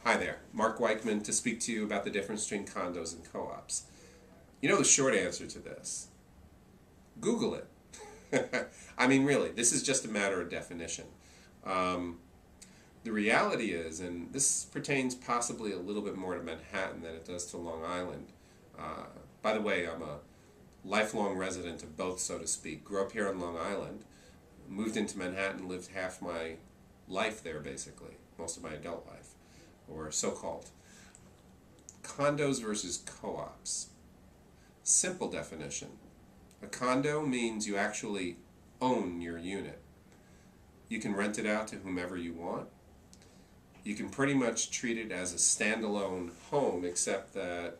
Hi there, Mark Weichman to speak to you about the difference between condos and co-ops. You know the short answer to this. Google it. I mean, really, this is just a matter of definition. The reality is, and this pertains possibly a little bit more to Manhattan than it does to Long Island. By the way, I'm a lifelong resident of both, so to speak. Grew up here on Long Island, moved into Manhattan, lived half my life there basically, most of my adult life, or so-called. Condos versus co-ops. Simple definition. A condo means you actually own your unit. You can rent it out to whomever you want. You can pretty much treat it as a standalone home, except that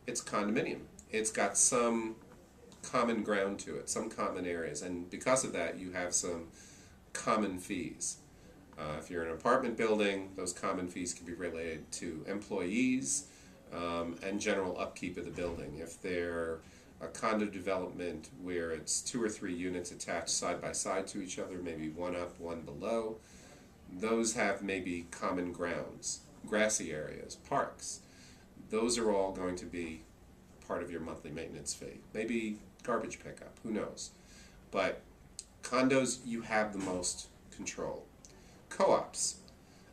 it's condominium. It's got some common ground to it, some common areas, and because of that you have some common fees. If you're in an apartment building, those common fees can be related to employees and general upkeep of the building. If they're a condo development where it's 2 or 3 units attached side by side to each other, maybe one up, one below, those have maybe common grounds, grassy areas, parks. Those are all going to be part of your monthly maintenance fee. Maybe garbage pickup, who knows. But condos, you have the most control. Co-ops,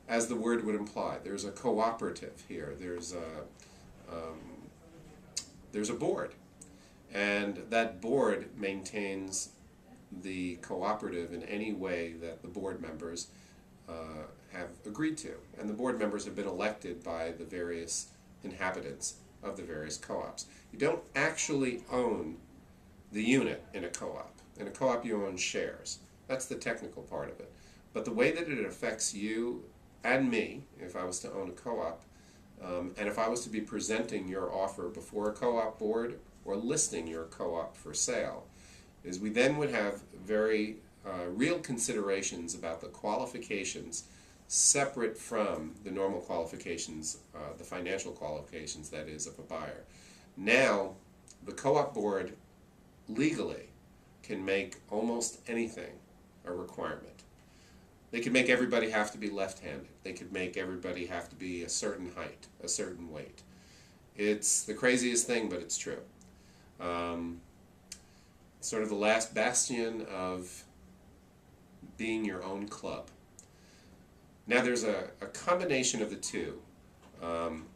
as the word would imply, there's a cooperative here. There's a board, and that board maintains the cooperative in any way that the board members have agreed to, and the board members have been elected by the various inhabitants of the various co-ops. You don't actually own the unit in a co-op. In a co-op you own shares. That's the technical part of it. But the way that it affects you and me, if I was to own a co-op, and if I was to be presenting your offer before a co-op board or listing your co-op for sale, is we then would have very real considerations about the qualifications separate from the normal qualifications, the financial qualifications, that is, of a buyer. Now, the co-op board legally can make almost anything a requirement. They could make everybody have to be left-handed. They could make everybody have to be a certain height, a certain weight. It's the craziest thing, but it's true. Sort of the last bastion of being your own club. Now there's a combination of the two.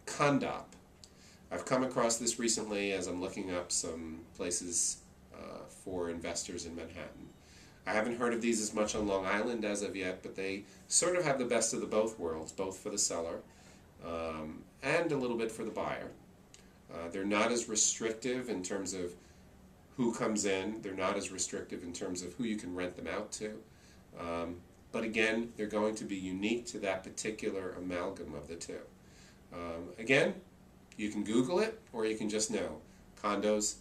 Condop. I've come across this recently as I'm looking up some places for investors in Manhattan. I haven't heard of these as much on Long Island as of yet, but they sort of have the best of the both worlds, both for the seller and a little bit for the buyer. They're not as restrictive in terms of who comes in. They're not as restrictive in terms of who you can rent them out to. But again, they're going to be unique to that particular amalgam of the two. Again, you can Google it, or you can just know. Condos,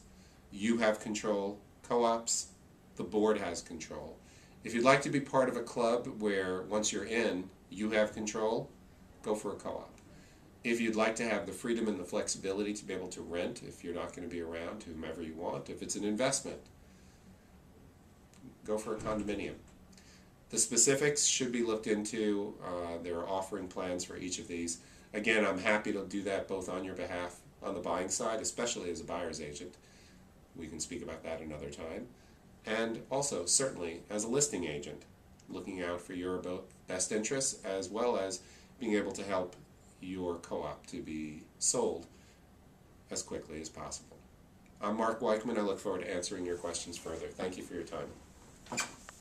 you have control. Co-ops, the board has control. If you'd like to be part of a club where once you're in, you have control, go for a co-op. If you'd like to have the freedom and the flexibility to be able to rent, if you're not going to be around, to whomever you want, if it's an investment, go for a condominium. The specifics should be looked into. There are offering plans for each of these. Again, I'm happy to do that both on your behalf on the buying side, especially as a buyer's agent. We can speak about that another time. And also, certainly, as a listing agent, looking out for your best interests, as well as being able to help your co-op to be sold as quickly as possible. I'm Mark Weichman. I look forward to answering your questions further. Thank you for your time.